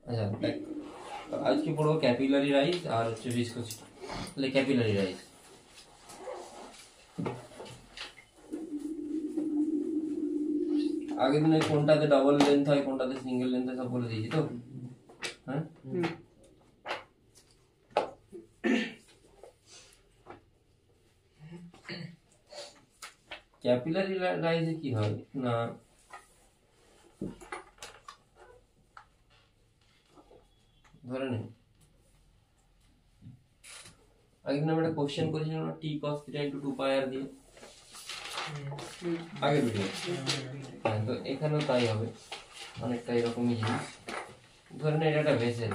আচ্ছা আজকে পড়বো ক্যাপিলারি রাইজ আর হচ্ছে ভিসকোসিটি। তাহলে ক্যাপিলারি রাইজ আগের দিনে কোনটাতে ডাবল লেন্থ হয় কোনটাতে সিঙ্গেল লেন্থ হয় সব বলে দিয়েছি তো। হ্যাঁ ক্যাপিলারি রাইজে কি হয় না ধরে নে আগের দিন আমরা একটা কোশ্চেন করেছিলাম না টি cos θ * 2 π r দিয়ে আগের ভিডিও। হ্যাঁ তো এখানেও তাই হবে অনেকটা এরকমই জিনিস। ধরে নে এটা একটা ভেসেল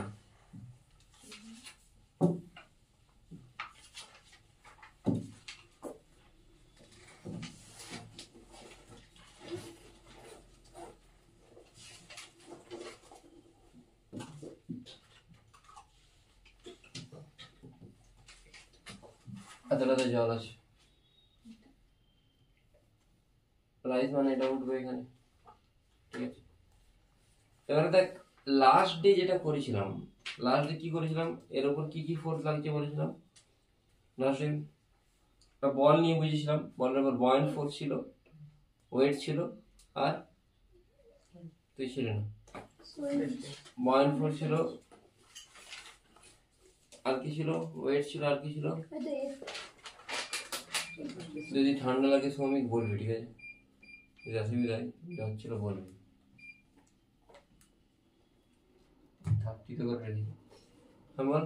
এতটাতে জল আছে রাইস মানে এটা উঠবে এখানে ঠিক আছে। এবারে দেখ লাস্ট ডে যেটা করেছিলাম লাস্ট ডে কি করেছিলাম এর উপর কি কি ফোর্স লাগছে বলেছিলাম লাস্ট ডে একটা বল নিয়ে বুঝেছিলাম বলের উপর বয়েন্ট ফোর্স ছিল ওয়েট ছিল আর তুই ছিল না বয়েন্ট ফোর্স ছিল আর কি ছিল ওয়েট ছিল আর কি ছিল যদি ঠান্ডা লাগে শ্রমিক বলবি ঠিক আছে যদি অসুবিধায় যা হচ্ছিল বলবি থাকতি তো করে রেডি হ্যাঁ বল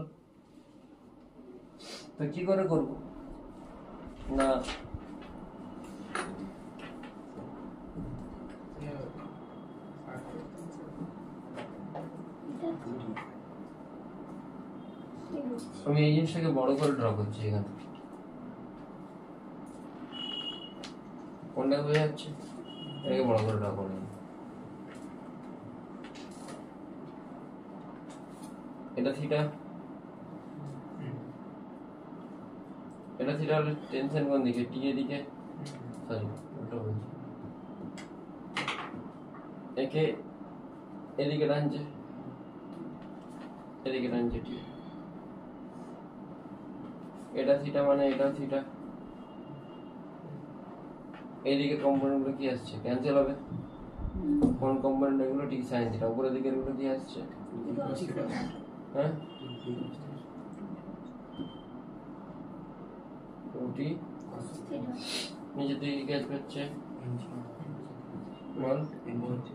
তো কি করে করবো না আমি এই জিনিসটাকে বড় করে ড্র করছি এখানে কোনটা বোঝা যাচ্ছে এটাকে বড় করে ড্র করলাম এটা থিটা এটা থিটা হলে টেনশন কোন দিকে টি এদিকে সরি উল্টো বলছি একে এদিকে টানছে এদিকে টানছে টি এটা থিটা মানে এটা থিটা এইদিকে কম্পোনেন্ট গুলো কি আসছে ক্যান্সেল হবে কোন কম্পোনেন্ট গুলো টি সাইন থিটা উপরের দিকের গুলো কি আসছে হ্যাঁ টি নিচে দিকে কি আসছে বল টি হচ্ছে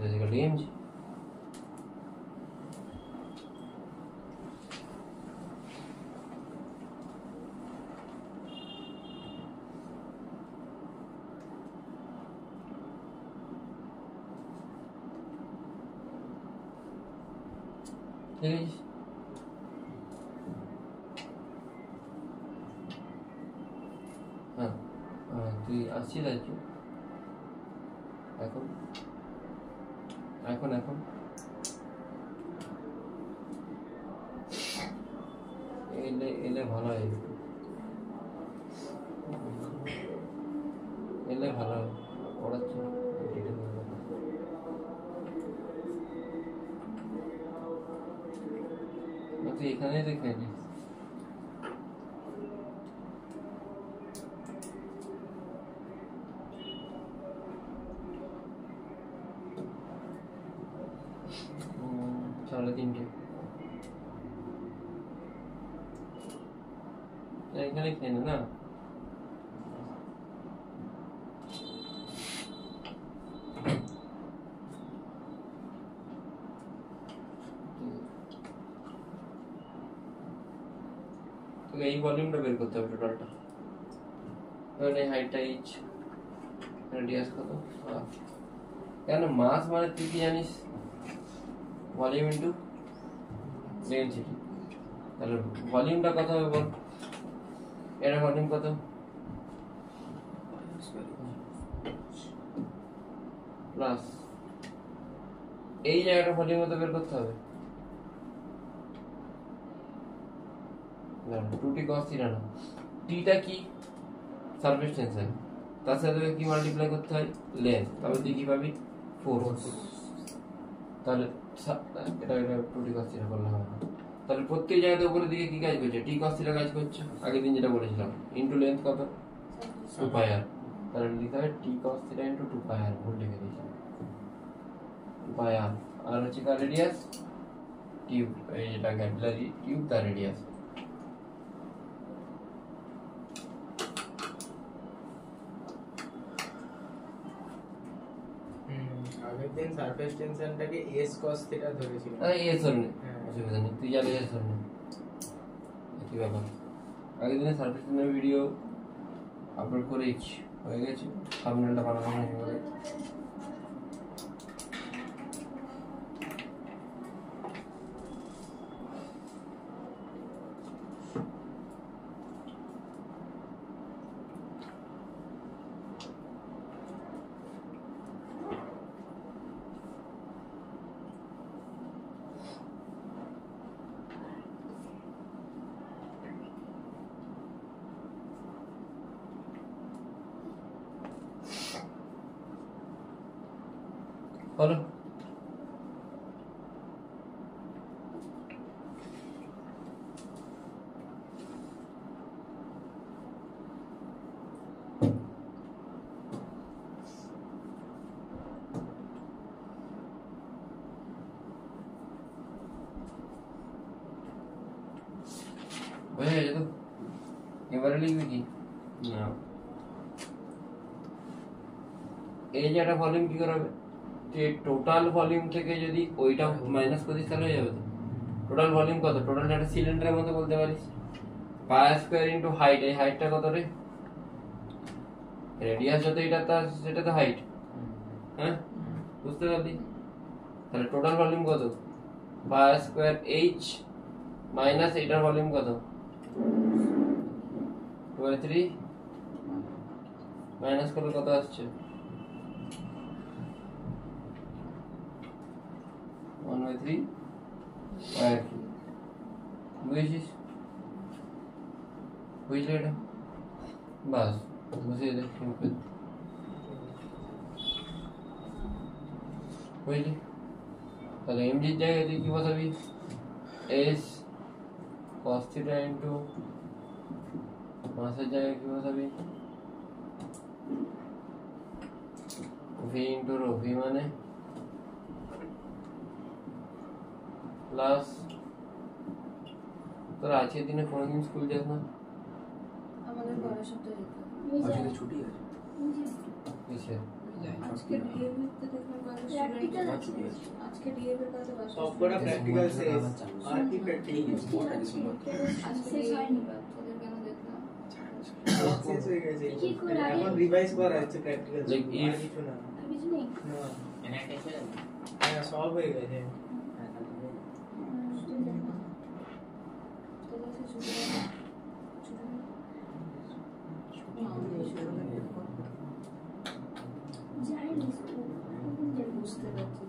বেসিক্যালি এমজি ঠিক আছে হ্যাঁ তুই আসছিস আজকে এখন এখন এখন এলে এলে ভালো হয় এলে ভালো হয় পড়াচ্ছি তুই এখানেই দেখে নিস সাড়ে তিনটে এখানে খেয়ে না এই ভলিউমটা বের করতে হবে টোটালটা মানে হাইটটা ইচ রেডিয়াস কত কেন মাস মানে তুই কি জানিস ভলিউম ইনটু ডেনসিটি তাহলে ভলিউমটা কত হবে বল এর ভলিউম কত প্লাস এই জায়গাটা ভলিউম কত বের করতে হবে না 2t cos θ না টিটা কি সারফেস টেনশন তার সাথে কি মাল্টিপ্লাই করতে হয় লেন্থ তবে তুই কি পাবি ফোর্স তাহলে এটা এটা 2t cos θ করলে হবে না। তাহলে প্রত্যেক জায়গাতে উপরের দিকে কি কাজ করছে, t cos θ কাজ করছে, আগের দিন যেটা বলেছিলাম, ইনটু লেন্থ কত 2πr, তাহলে লিখতে হবে t cos θ ইনটু 2πr, ভুল লিখে দিয়েছি 2πr, আর হচ্ছে কার রেডিয়াস টিউব, এই যেটা ক্যাপিলারি টিউব তার রেডিয়াস। আগের দিন সারফেস টেনশনটাকে s cos θ ধরেছিল। এস ধরে নে, অসুবিধা নেই, তুই জানি এস ধরে নে, কি ব্যাপার। আগের দিনে সারফেস টেনশনের ভিডিও আপলোড করেছি, হয়ে গেছে, থাম্বনেলটা বানানো হয়ে গেছে। বলো হয়ে গেছে তো, এবারে লিখবি কি না, এই যে একটা ভলিউম কি করে হবে, যে টোটাল ভলিউম থেকে যদি ওইটা মাইনাস করিস তাহলে হয়ে যাবে তো। টোটাল ভলিউম কত, টোটাল একটা সিলিন্ডারের মতো বলতে পারিস, পাই স্কয়ার ইনটু হাইট, এই হাইটটা কত রে, রেডিয়াস যত এটা তার সেটা তো হাইট, হ্যাঁ বুঝতে পারলি। তাহলে টোটাল ভলিউম কত, পাই স্কয়ার এইচ মাইনাস এটার ভলিউম কত 2/3, মাইনাস করলে কত আসছে 1/3, বুঝেছিস, বুঝলি এটা, বাস বুঝিয়ে দে, সিম্পল, বুঝলি। তাহলে এমজির জায়গায় তুই কি বসাবি, এস cos θ ইন্টু মাসের জায়গায় কি বসাবি, ভি ইন্টু রো, ভি মানে প্লাস, তোর আজকের দিনে কোনোদিন স্কুল যাস না, আমাদের পরের সপ্তাহে আজকে ছুটি আছে, কিসের আজকে ডিএভি তে দেখলাম প্র্যাকটিক্যাল আছে, আজকে ডিএভি এর কাছে বাসা সবকটা প্র্যাকটিক্যাল শেষ, আর কি প্র্যাকটিক্যাল আজকে শেষ হয়নি বাচ্চাদের কেন দেখলাম শেষ হয়ে গেছে, কি করে আগে? এখন রিভাইজ করা হচ্ছে প্র্যাকটিক্যাল, Like if- কিছু না, কিছু নেই। না হ্যাঁ সব হয়ে গেছে। যাই না স্কুল, বুঝতে পারছি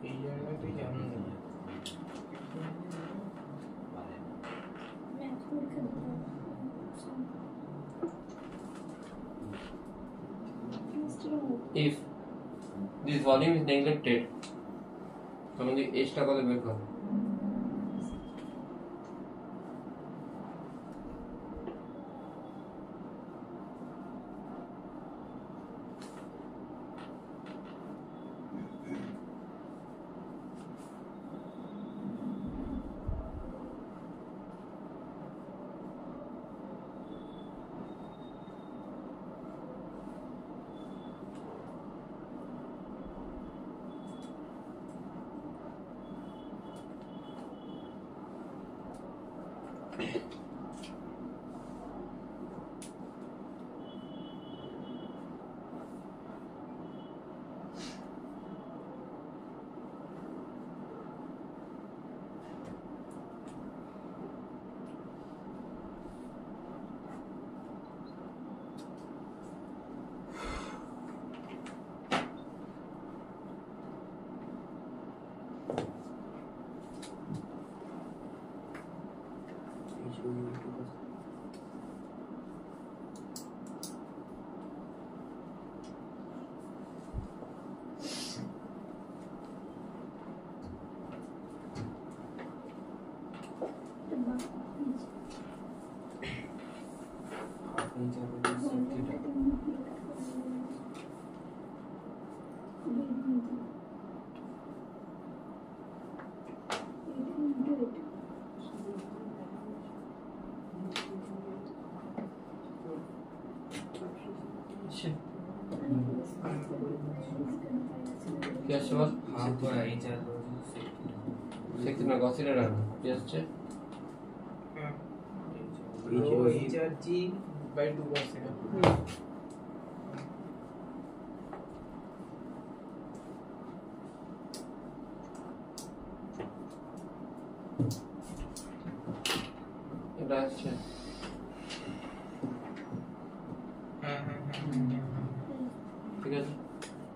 এই জায়গায় তুই জানো না, ম্যাথ পরীক্ষা দিতে হবে। if this volume is neglected, তখন তুই এসটা কত বের কর, এই ঘন্টাতে multiply করে এটা into এটা। কি আসছে বল? সেক্টর না গসিলে রাখবো কি আসছে? rho HRG by 2 cos theta। এটা আসছে ঠিক আছে।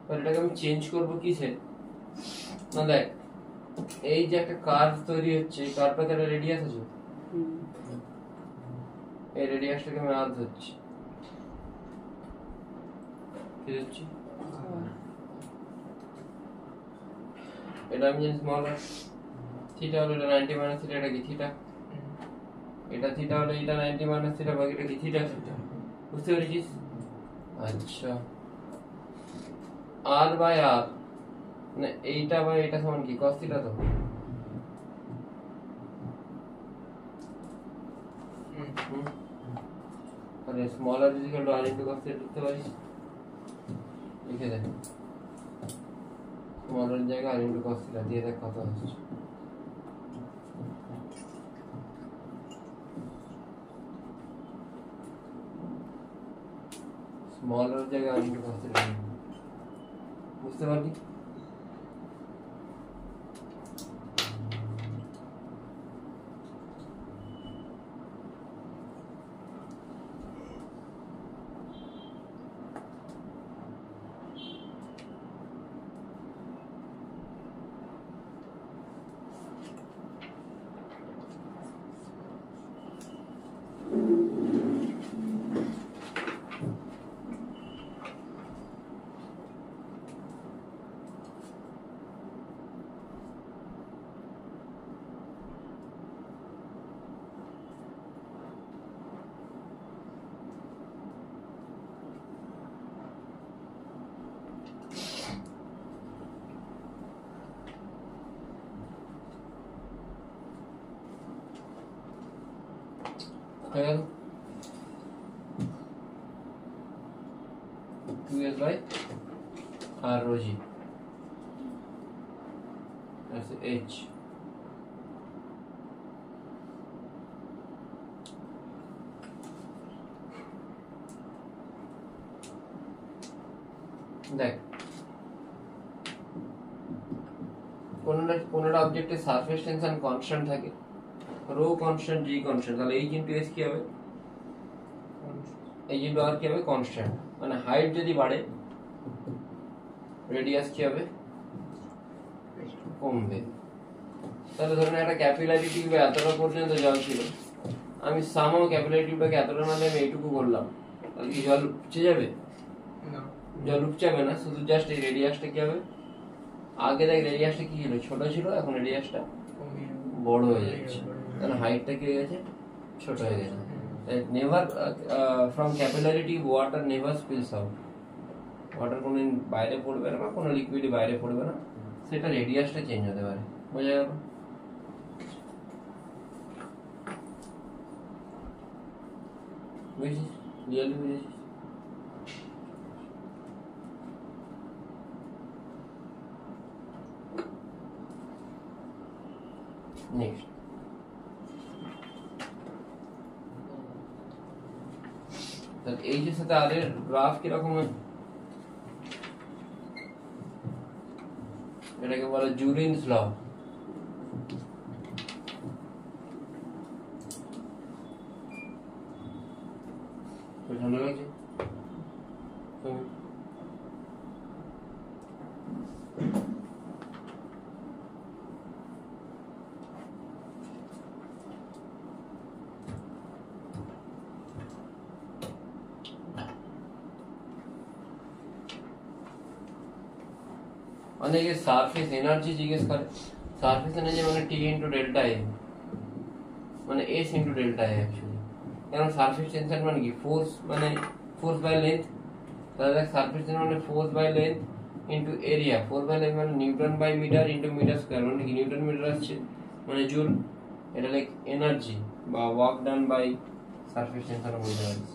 এবার এটাকে আমি চেঞ্জ করবো কিসে? না দেখ, এই যে একটা কার্ভ তৈরি হচ্ছে, এই কার্ভটাতে একটা রেডিয়াস আছে, এই রেডিয়াসটাকে আমি আর ধরছি, কি ধরছি? এটা আমি জানি স্মল আর থিটা হলো এটা 90 মাইনাস থিটা, এটা কি থিটা? এটা থিটা হলো এটা 90 মাইনাস থিটা, বাকিটা কি থিটা? বুঝতে পেরেছিস? আচ্ছা, আর বাই আর মানে এইটা বাই এটা সমান কি cos থিটা তো? তাহলে small r equal to r into cos থিটা লিখতে পারিস, লিখে দে স্মল এর জায়গায় আর ইনটু cos থিটা দিয়ে দেখ কত আসছে। স্মল এর জায়গায় আর ইনটু cos থিটা, বুঝতে পারলি? হয়ে গেল 2s by r rho g that's h। দেখ, কোনটা অবজেক্টে সারফেস টেনশন কনস্ট্যান্ট থাকে, রো কনস্ট্যান্ট জি কনস্ট্যান্ট, তাহলে এইচ ইনটু এস কি হবে? এইচ ইনটু আর কি হবে? কনস্ট্যান্ট। মানে হাইট যদি বাড়ে রেডিয়াস কি হবে? কমবে। তাহলে ধরুন একটা ক্যাপিলারি টিউবে এতটা পর্যন্ত জল ছিল, আমি সামাও ক্যাপিলারি টিউবটাকে এতটা না দিয়ে আমি এইটুকু করলাম, তাহলে কি জল উপচে যাবে? জল উপচাবে না, শুধু জাস্ট এই রেডিয়াসটা কি হবে? আগে দেখ রেডিয়াসটা কি ছিল? ছোট ছিল, এখন রেডিয়াসটা বড় হয়ে যাচ্ছে, তাহলে হাইটটা কি হয়ে গেছে? ছোট হয়ে গেছে। Never from capillary tube water never spills out, water কোনোদিন বাইরে পড়বে না বা কোনো লিকুইডই বাইরে পড়বে না, সেটা রেডিয়াসটা চেঞ্জ হতে পারে। বোঝা গেল? বুঝেছিস? রিয়েলি বুঝেছিস? নেক্সট, তাহলে এই যে সাথে আর এর গ্রাফ কিরকম হয়? এটাকে বলে জুরিনস ল। ঠান্ডা লাগছে? অনেকে সারফেস এনার্জি জিজ্ঞেস করে। সারফেস এনার্জি মানে টি ইন্টু ডেল্টা এ, মানে S into delta A actually. কারণ সারফেস টেনশন মানে কি, ফোর্স বাই লেন্থ। তাহলে দেখ সারফেস টেনশন মানে force by length into area. Force by length মানে newton by metre into metre square, মানে কি নিউটন মিটার আসছে মানে জুল। এটা লাইক এনার্জি বা work done by surface tension বলতে পারিস।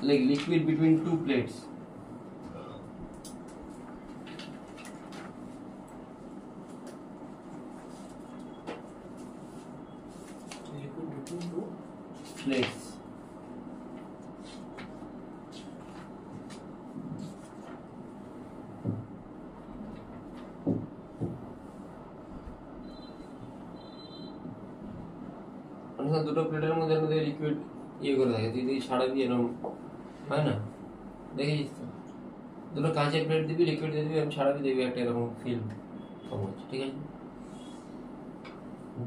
Like liquid between two plates. Liquid between two Plates. মানে দুটো প্লেটের মধ্যে লিকুইড ইয়ে করে থাকে, তুই ছাড়া দিয়ে এরকম হয় না, দেখেছিস তো? দুটো কাঁচের প্লেট দিবি, লিকুইড দিয়ে দিবি, আমি ছাড়াবি, দিবি একটা এরকম ফিল্ম কম আছে, ঠিক আছে?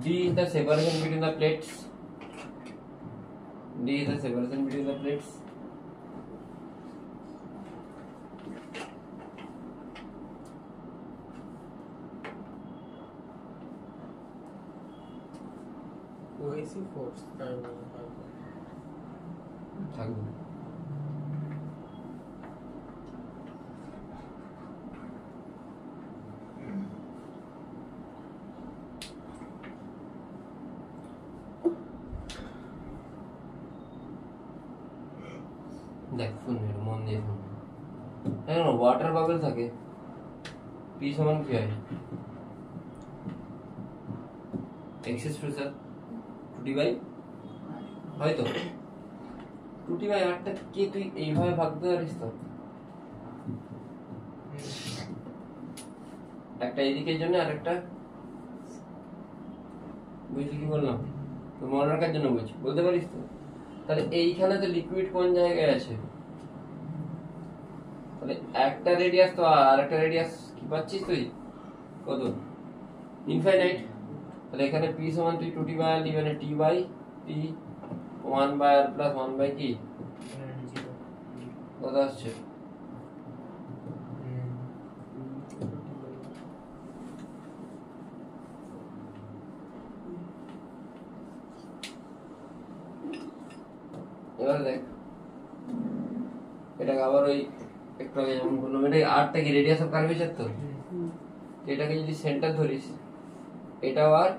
D is the separation between the plates. D is the separation between the plates. cohesive force থাকবে। দেখ শুন, মন দিয়ে শুন। এখন ওয়াটার বাবল থাকে, পি সমান কি হয়? এক্সেস প্রেসার 2T/, হয়তো 2T/8টা কি তুই এইভাবে ভাগতে পারিস তো? একটা এদিকের জন্য আর একটা, বুঝলি কি বললাম? তো মনে রাখার জন্য বলছি, বলতে পারিস তো? তাহলে এইখানে তো লিকুইড কোন জায়গায় আছে? তাহলে একটা রেডিয়াস তো আর একটা রেডিয়াস কি পাচ্ছিস তুই? কত? ইনফাইনাইট। তাহলে এখানে p সমান তুই 2T/r মানে T/t 1/r প্লাস 1 কি কত আসছে? এবার দেখ এটাকে আবার ওই একটু আগে যেমন বললাম, এটা আরটা কি রেডিয়াস অফ কার্ভেচার তো? এটাকে যদি সেন্টার ধরিস, এটাও আর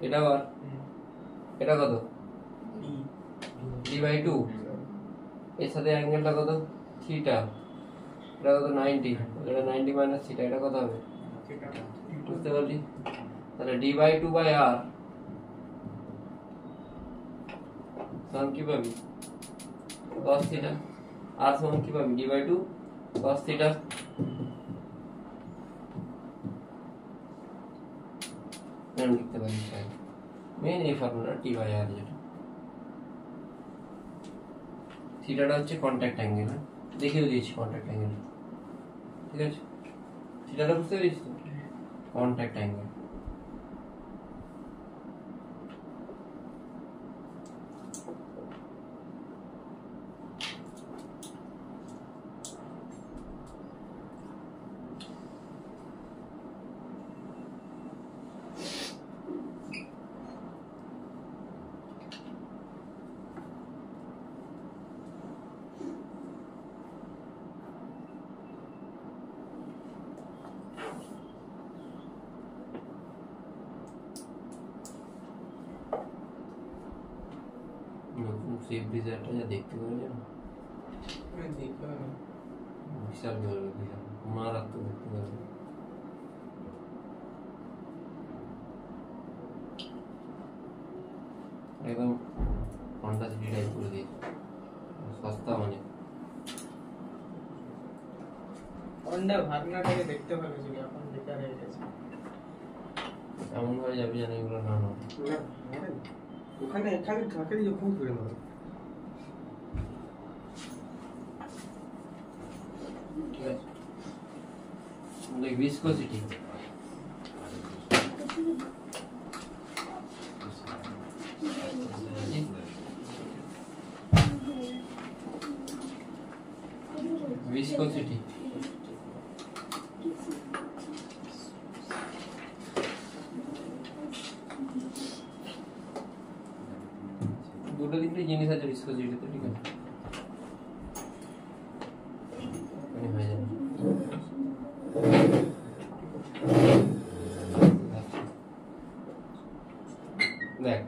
এটাও আর, এটা কত? d/2। এর সাথে অ্যাঙ্গেলটা কত? থিটা। এটা কত? 90। এটা 90 মাইনাস থিটা, এটা কত হবে? বুঝতে পারলি? তাহলে d/2/r সমান কি পাবি? cos theta. r সমান কি পাবি? d/2 cos theta. আমি লিখতে পারি মেন এই ফর্মুলা T/r, যেটা থিটাটা হচ্ছে কন্টাক্ট অ্যাঙ্গেল। দেখিয়ে দিয়েছি কন্টাক্ট অ্যাঙ্গেল, ঠিক আছে? থিটাটা বুঝতে পেরেছিস তো? Contact angle. নতুন সুইফট ডিজায়ারটা যা দেখতে পাবে না, বিশাল বড়, বিশাল মারাত্মক দেখতে পাবে। একদম হন্ডা সিটি টাইপ করে দিয়েছে, সস্তা মানে। হন্ডা ভাগনাটাকে দেখতে ভালো ছিল, এখন বেকার হয়ে গেছে। এমন ভাবে যাবি জানি এগুলো না না ওখানে এখানে কাকে দিয়ে ফোন করে নেবো। তাহলে ভিসকোসিটি ভিসকোসিটি দুটো তিনটে জিনিস আছে ভিসকোসিটিতে, ঠিক আছে? হয়ে যাবে। দেখ,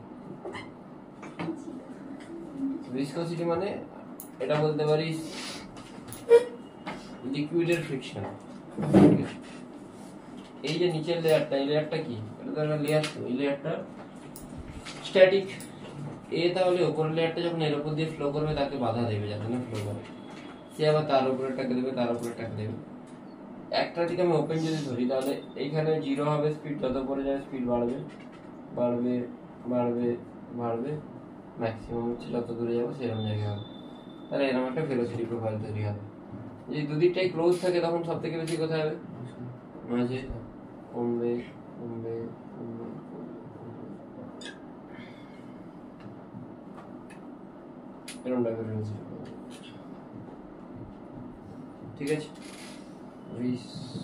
ভিসকোসিটি মানে এটা বলতে পারিস লিকুইডের ফ্রিকশন। এই যে নিচের লেয়ারটা, এই লেয়ারটা কি? এটা তো একটা লেয়ার, তো এই লেয়ারটা স্ট্যাটিক। তাহলে উপরের লেয়ারটা যখন এর উপর দিয়ে ফ্লো করবে তাকে বাধা দেবে যাতে না ফ্লো করে, সে আবার তার উপরে টাকা দেবে, তার উপরে টাকা দেবে। একটা দিকে আমি ওপেন যদি ধরি তাহলে এইখানে 0 হবে স্পিড, যত পরে যাবে স্পিড বাড়বে বাড়বে বাড়বে বাড়বে, ম্যাক্সিমাম হচ্ছে যত দূরে যাবো সেরকম জায়গায় হবে। তাহলে এরকম একটা ভেলোসিটি প্রোফাইল তৈরি হবে। যদি দুদিকটাই ক্লোজ থাকে তখন সব থেকে বেশি কোথায় হবে? মাঝে কমবে কমবে কমবে, এরকম টাইপের ভেলোসিটি, ঠিক আছে? ভিসকোসিটি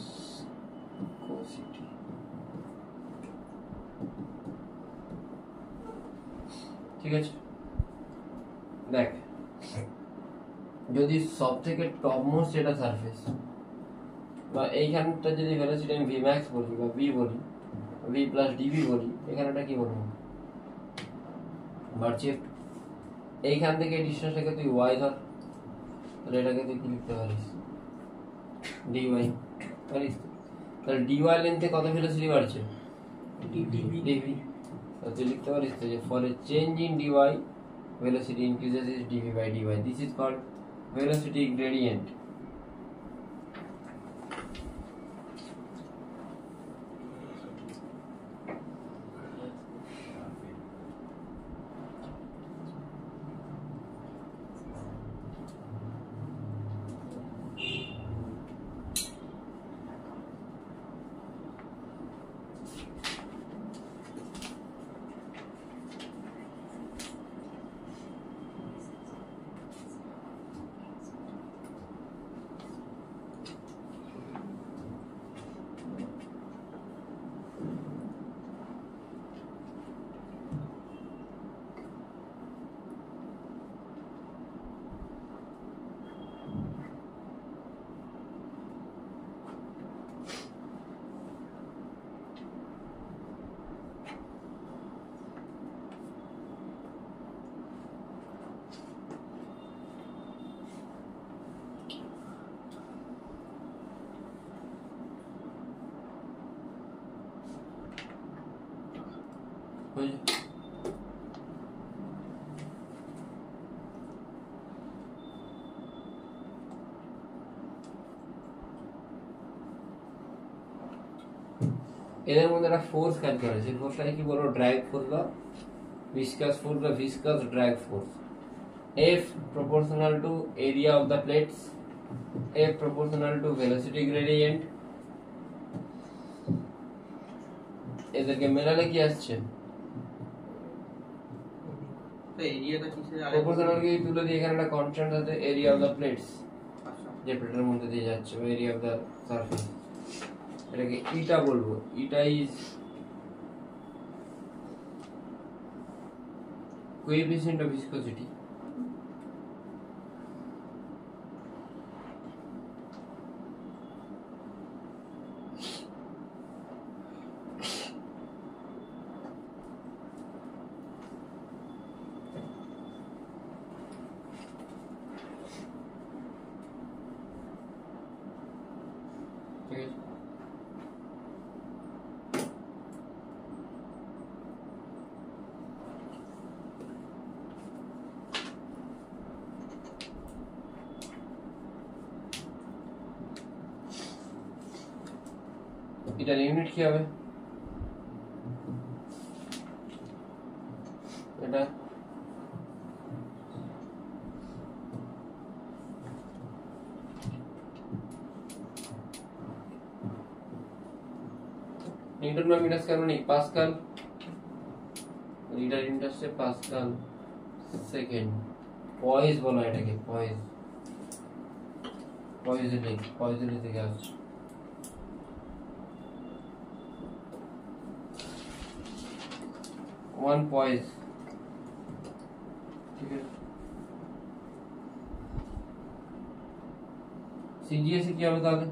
ঠিক আছে। দেখ, যদি সব থেকে টপ মোস্ট যেটা সারফেস বা এইখানটা যদি ভেলোসিটি আমি ভি ম্যাক্স বলি বা ভি বলি, ভি প্লাস ডিভি বলি, এখানেটা কি বলবো? বাড়ছে। এইখান থেকে এই ডিস্টেন্সটাকে তুই ওয়াই ধর, তাহলে এটাকে তুই কি লিখতে পারিস? ডিওয়াই পারিস। তাহলে ডিওয়াই লেন্থে কত ভেলোসিটি বাড়ছে? ডিভি। তুই লিখতে পারিস যে for a change in dy velocity increases is dv by dy. This is called velocity gradient. এদের মধ্যে একটা ফোর্স কাজ করে, সেই ফোর্সটাকে কি বলবো? ড্র্যাগ ফোর্স বা ভিসকাস ফোর্স বা viscous drag force. F proportional to area of the plates, F proportional to velocity gradient। এদেরকে মেলালে কি আসছে? এরিয়াটা কিসের? প্রপোর্শনাল কে তুলে দিয়ে এখানে একটা কনস্ট্যান্ট আছে, এরিয়া অফ দ্য প্লেটস, যে প্লেটের মধ্যে দিয়ে যাচ্ছে, বা এরিয়া অফ দ্য সারফেস। এটাকে ইটা বলবো। ইটা ইজ কোএফিসিয়েন্ট অফ ভিসকোসিটি। ঠিক আছে, এটার ইউনিট কি হবে? এটা নিউটন বা মিটার স্কয়ার মানে পাস্কাল, লিটার ইন্টারসে পাস্কাল সেকেন্ড। পয়েজ বলা এটাকে, পয়েজ, পয়েজলি, পয়েজলি থেকে আসছে। ওয়ান পয়েজ, ঠিক আছে। সিজিএস কি হবে তাহলে?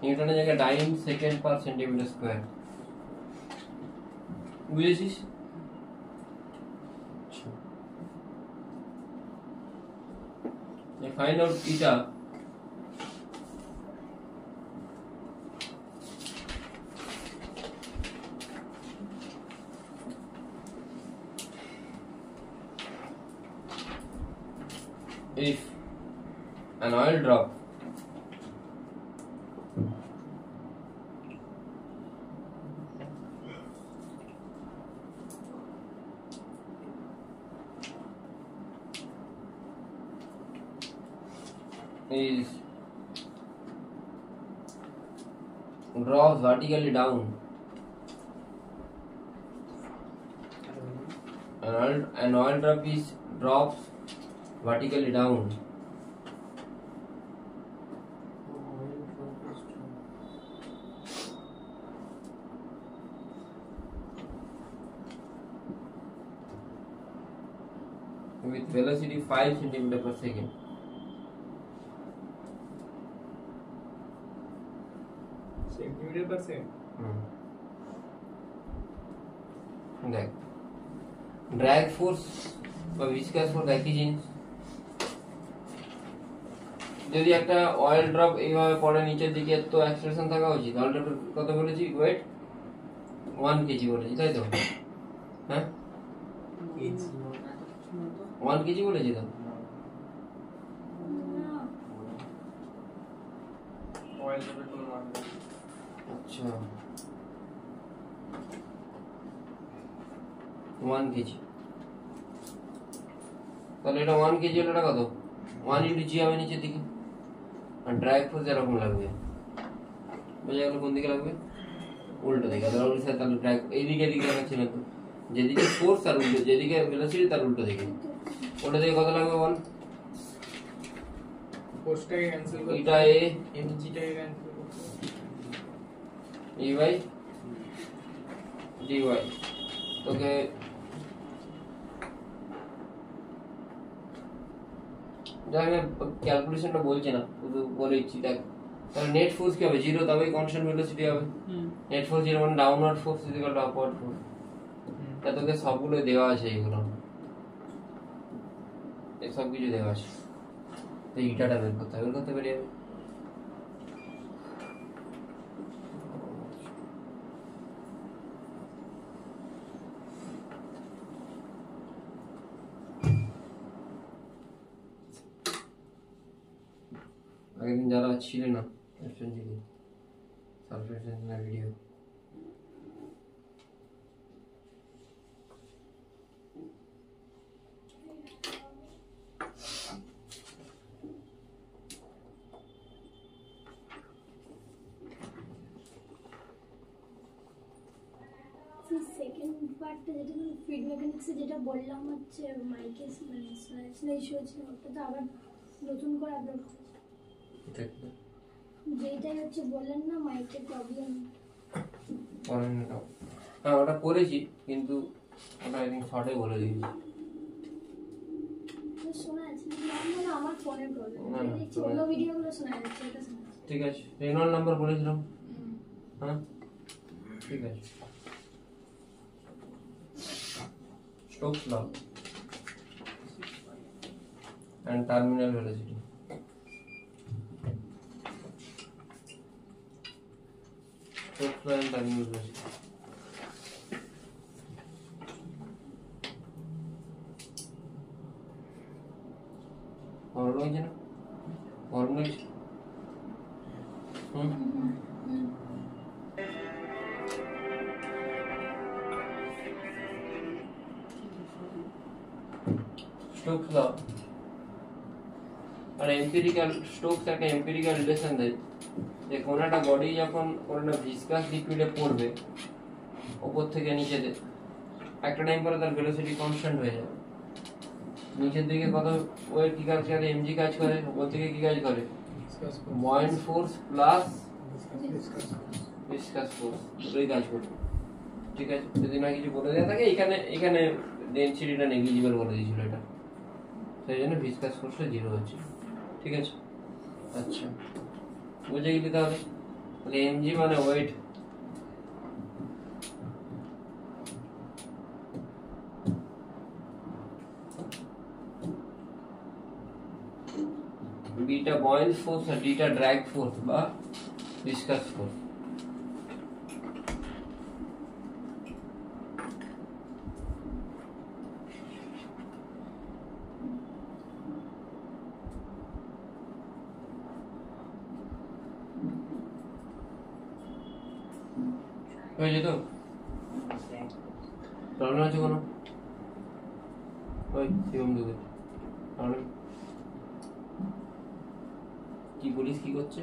নিউটনের জায়গায় ডাইন সেকেন্ড পার সেন্টিমিটার স্কয়ার। বুঝেছিস? Find out theta if an oil drop is drops vertically down, an oil drop is drops vertically down with velocity 5 centimeter per second. Centimetre per second. দেখ, drag force বা viscous force একই জিনিস। যদি একটা oil drop এইভাবে পড়ে নিচের দিকে, তো অ্যাক্সেলারেশন থাকা উচিত। অয়েল ড্রপ কত বলেছি? ওয়েট 1 কেজি বলেছি, তাই তো? হ্যাঁ, 1 কেজি বলেছি তো। অয়েল ড্রপের কোনো মান নেই। আচ্ছা, 1 কেজি, তাহলে এটা 1 কেজি হলে এটা কত? 1 ইন্টু জি হবে নিচের দিকে। আর ড্রাইভ ফোর্স এরকম লাগবে, বোঝা গেল? কোন দিকে লাগবে? উল্টো দিকে। তাহলে ড্রাইভ এইদিকে দিকে দেখাচ্ছি না তো, যেদিকে ফোর্স তার উল্টো, যেদিকে ভেলোসিটি তার উল্টো দিকে। ওটা দিকে কত লাগবে বল? ফোর্সটাকে ক্যান্সেল করতে, এটা এ এমজিটাকে ক্যান্সেল করতে, ই বাই ডি ওয়াই। তোকে যাই না, ক্যালকুলেশনটা বলছি না, শুধু বলে দিচ্ছি। দেখ, তাহলে নেট ফোর্স কি হবে? 0, তবে কনস্ট্যান্ট ভেলোসিটি হবে। নেট ফোর্স 0 মানে downward force equal to upward force. তা তোকে সবগুলো দেওয়া আছে, এইগুলো এই সব কিছু দেওয়া আছে। তো ইটাটা বের করতে হবে, বের করতে পেরে যাবে। আগের দিন যারা ছিলেন না সালফেট ভিডিও, সেকেন্ড পার্টটা যেটা মানে ফিড মেকানিক্সে যেটা বললাম হচ্ছে মাইকে মানে স্ন্যাচলা ইস্যু হচ্ছে, ওটা তো আবার নতুন করে আপলোড এটা কি যেটাই হচ্ছে বললেন না মাইকের প্রবলেম। করেন না? হ্যাঁ, ওটা করেছি, কিন্তু ওটা আই থিঙ্ক শর্টে বলে দিয়েছি। শোনা যাচ্ছে না, আমার ফোনের প্রবলেম। না, না, দেখছি অন্য ভিডিওগুলো শোনা যাচ্ছে, এটা শোনা যাচ্ছে। ঠিক আছে, রেনল্ড নাম্বার বলেছিলাম। হ্যাঁ, ঠিক আছে। Stokes law and terminal velocity. Stokes law and terminal velocity. और लोग जना और लोग Stokes law আর এম্পিরিক্যাল স্টোকস একটা এম্পিরিক্যাল রিলেশন দেয় যে কোন একটা বডি যখন কোন একটা ভিসকাস লিকুইডে পড়বে উপর থেকে নিচেতে একটা টাইম পরে তার ভেলোসিটি কনস্ট্যান্ট হয়ে যাবে। নিচের দিকে কত ওয়েট কি কাজ করে, এমজি কাজ করে, উপর দিকে কি কাজ করে, buoyant force plus viscous force, দুটোই কাজ করে। ঠিক আছে, যদি না কিছু বলে দেওয়া থাকে এখানে এখানে ডেনসিটিটা নেগলিজিবল বলে দিয়েছিল এটা, সেই জন্য ভিসকাস ফোর্সটা 0 হচ্ছে। ঠিক আছে, আচ্ছা বুঝে গেলি তাহলে। তাহলে এমজি মানে ওয়েট, বিটা বয়েন্ট ফোর্স আর ডিটা ড্র্যাগ ফোর্স বা ভিসকাস ফোর্স। হয়ে যেত, প্রবলেম আছে কোনো? ওই শিবম দুবে প্রবলেম কি বলিস, কি করছে?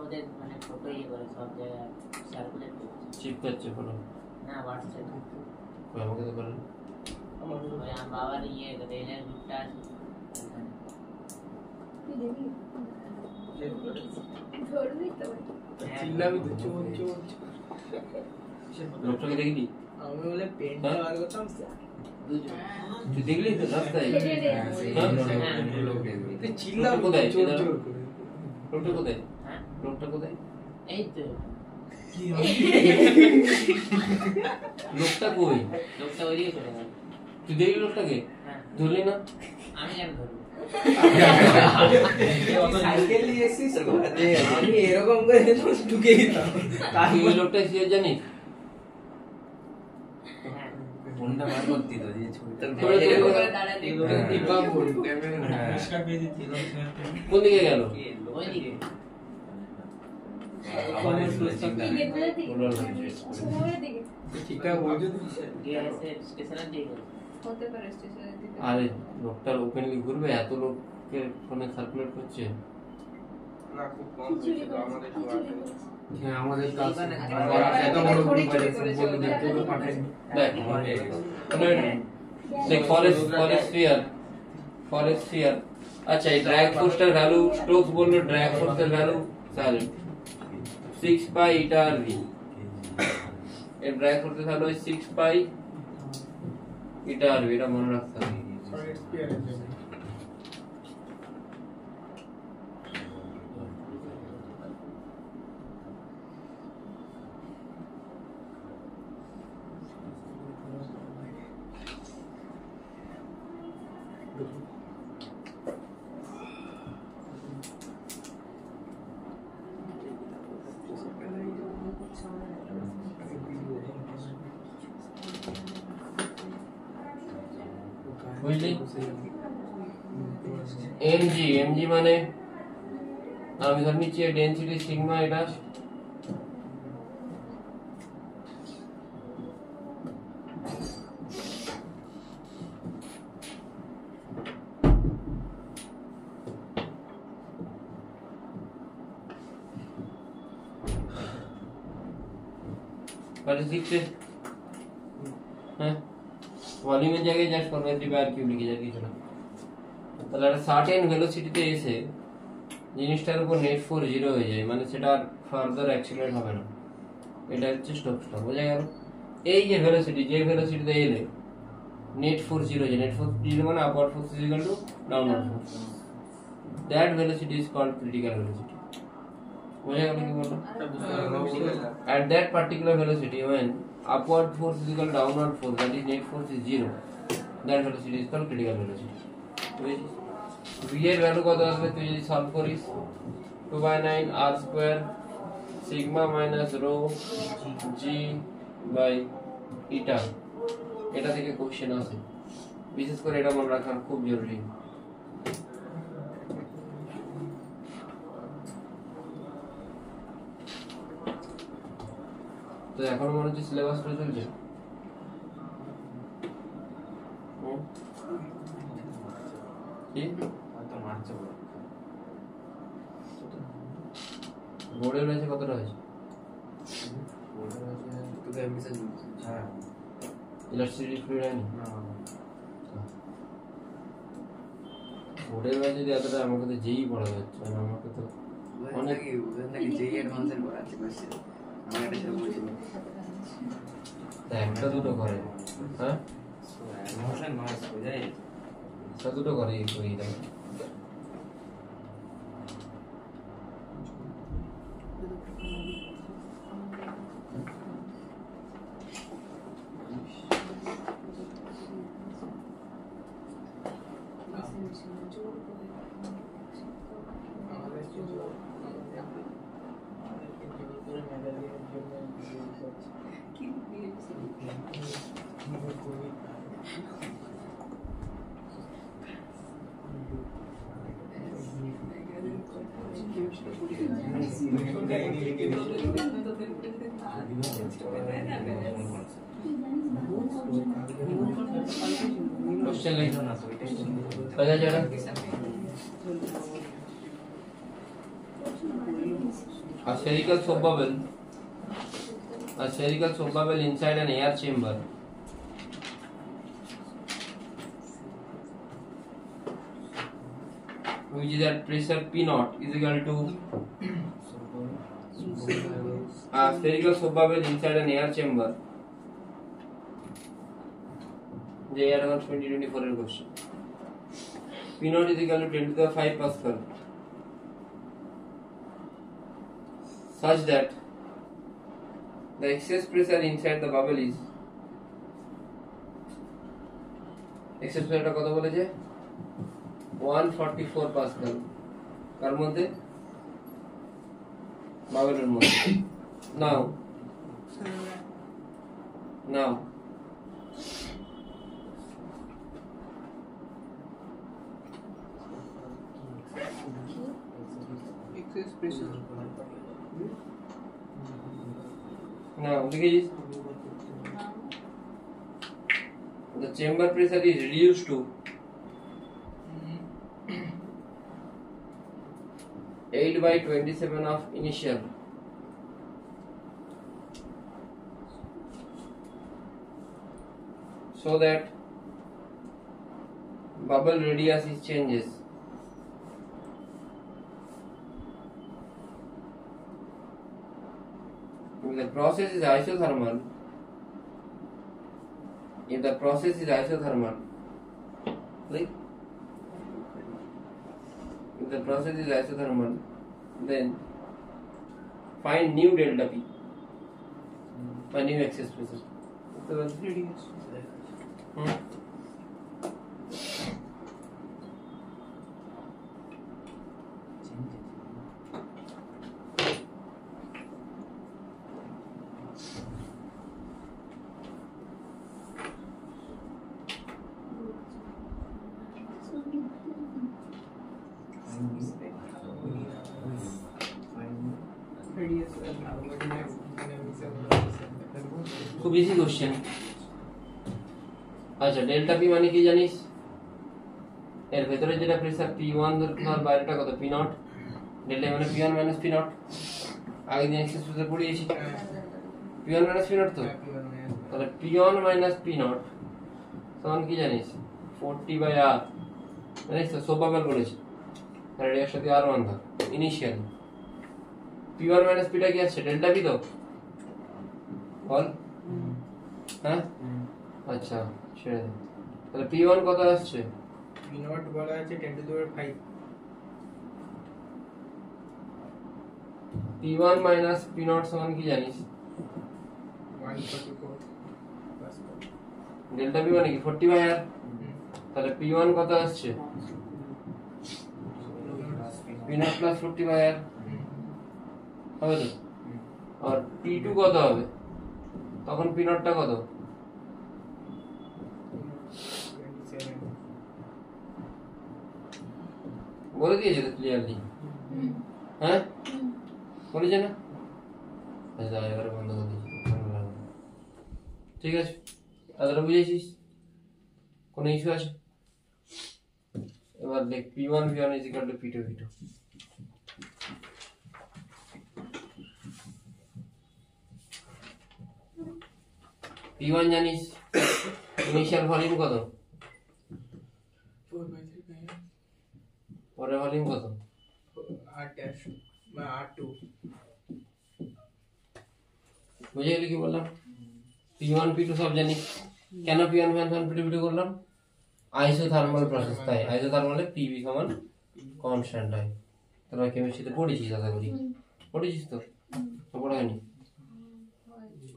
ওদের মানে ফটো ইয়ে করে সব জায়গায় সার্কুলেট করছে। চিপ করছে ফটো না হোয়াটসঅ্যাপে ওই আমাকে তো বলেন। ওই আমার বাবার ইয়ে রেলের রুটটা আছে ওখানে। তুই দেখবি ধরবি তো চিল্লাবি তো চোর চোর। লোকটাকে দেখলি? আমি বলে পেনটা বার করতাম তুই দেখলি তো রাস্তায়? হেঁটে হেঁটে তুই চিল্লাবি কোথায়? চোর চোর করে। লোকটা কোথায়? হ্যাঁ লোকটা কোথায়? এই তো লোকটা কই? লোকটা ওইদিকে চলে গেল। তুই দেখলি লোকটাকে? হ্যাঁ ধরলি না? আমি কেন ধরবো? সাইকেল নিয়ে এসেছিস তো? আমি এরকম করে ঢুকে দিতাম। তুই ওই লোকটা কি জানিস? হ্যাঁ ফোনটা বার করতি তো দিয়ে ছবিটা তোরে তো এরকম এবার- করে দাঁড়াতে দিবাম বলি কোন দিকে গেল? ওইদিকে গেটগুলোর দিকে বললাম না। সময়ের দিকে ঠিকঠাক বলছো তো? স্টেশনের দিকে হতে পারে স্টেশনের দিকে। আরে লোকটা ওপেনলি ঘুরবে, এত লোককে ফোনে সার্কুলেট করছে। না খুব কম খিচুড়ি হয়েছে তো আমাদের করেছে, একটু খিচুড়ি আছে। করেছে। হ্যাঁ আমাদের কাজ এত বড় থোড়ি গ্রুপ চুরি আছে করেছে বলতে ওদের। কেউ তো পাঠায়নি দেখ দেখ ফরেস্ট স্ফিয়ার। আচ্ছা এই ড্র্যাগ ফোর্সটার ভ্যালু স্টোকস বললো, ড্র্যাগ ফোর্সের ভ্যালু তাহলে 6 পাই ইটা আর ভি। এই ড্র্যাগ ফোর্সের ভ্যালু 6 পাই ইটা আর ভি, এটা মনে রাখতে হবে। সলিড স্পিয়ারের জন্য। বুঝলি? এমজি, এমজি মানে আমি ধরে নিচ্ছি ডেনসিটি সিগমা, এটা লিখতে হ্যাঁ ভলিউমের জায়গায় জাস্ট ফরমেটরি বার কিউব লিখে যায়, কিছু না। তাহলে একটা সার্টেন ভেলোসিটিতে এসে জিনিসটার উপর নেট ফোর্স 0 হয়ে যায়, মানে সেটা আর ফার্দার অ্যাক্সিলারেট হবে না। এটা হচ্ছে স্টোকসটা, বোঝা গেল? এই যে ভেলোসিটি, যে ভেলোসিটিতে এলে নেট ফোর্স 0 হয়ে যায়, নেট ফোর্স 0 মানে upward force is equal to downward force, that velocity is called critical velocity. বোঝা গেল কি বললাম? At that particular velocity, when upward force is equal to downward force, that is net force is 0, that velocity is called critical velocity. V এর value কত আসবে তুই যদি solve করিস? 2/9 r square sigma minus rho g by eta. এটা থেকে question আসে, বিশেষ করে এটা মনে রাখা খুব জরুরি। তো এখন মনে হচ্ছে সিলেবাসটা চলছে। কি মারছে বড়। বোর্ডের রয়েছে কতটা হয়েছে? ওটা হচ্ছে তোকে মেসেজ দিয়েছি। হ্যাঁ ইলাস্ট্রিটি ফ্লুইড হয়নি? না বোর্ডের রয়েছে যদি এতটা, আমাকে তো যেই পড়া যাচ্ছে না, আমাকে তো অনেক ওদের নাকি যেই অ্যাডভান্সের করা আছে কোশ্চেন আমার একটা সেটা বলছিল একটা দুটো করে, হ্যাঁ অ্যাডভান্সের মাস হয়ে যায় একটা দুটো করে করিয়ে দেবে। আমাদের কিছু আমাদেরকে জোর করে মেডালিয়ার জন্য বিয়ে করছে। খুবই কোশ্চেন লিখো না, কোথায় যারা a spherical soap bubble, a spherical soap bubble inside an air chamber which is at pressure P naught is equal to a spherical soap bubble inside an air chamber. The air 2024 এর question. P naught is equal to 10 to the 5 Pascal, such that the excess pressure inside the bubble is excess pressure কত বলেছে 144 Pascal কার মধ্যে বাবলের মধ্যে নাও because the chamber pressure is reduced to 8/27 of initial, so that bubble radius is changes. If the process is isothermal, like if the process is isothermal, then find new delta P, find new excess pressure. খুব easy question. আচ্ছা delta P মানে কি জানিস? এর ভেতরে যেটা pressure P1 ধর বাইরেটা কত P0, ডেল্টা মানে P1 মাইনাস P0। আগে দিন access pressure পড়িয়েছি P1 minus P0, তো তাহলে P1 মাইনাস P0 সমান কি জানিস 40/R, জানিস তো সোপ বাবল করেছি, তাহলে এর সাথে R1 ধর ইনিশিয়াল। P1 মাইনাস Pটা কি আসছে ডেল্টা পি তো বল, হ্যাঁ আচ্ছা ছেড়ে দে। তাহলে P1 কত আসছে? P0 বলা আছে 10 to the power 5। P1 minus P0 সমান কি জানিস? 144 ডেল্টা পি মানে কি 40/R, তাহলে P1 কত আসছে P0 প্লাস 40/R হবে তো। আর P2 কত হবে তখন? P0টা কত? 27 বলে দিয়েছে তো ক্লিয়ারলি, হ্যাঁ বলেছে না? আচ্ছা এবারে বন্ধ করে দিয়েছি, ঠিক আছে এতটা বুঝেছিস? কোনো ইস্যু আছে? এবার দেখ P1 V1 is equal to P2 V2. P1 জানিস ইনিশিয়াল ভলিউম কত, 4/3 পরের ভলিউম কত, R' বা R2 বুঝে গেলি কি বললাম? P1 P2 সব জানি, কেন P1 V1 P2 V2 করলাম? আইসোথার্মাল প্রসেস, তাই আইসোথার্মালে PV সমান কনস্ট্যান্ট হয়। তোরা কেমিস্ট্রিতে পড়েছিস আশা করি, পড়েছিস তো? পড়া হয়নি?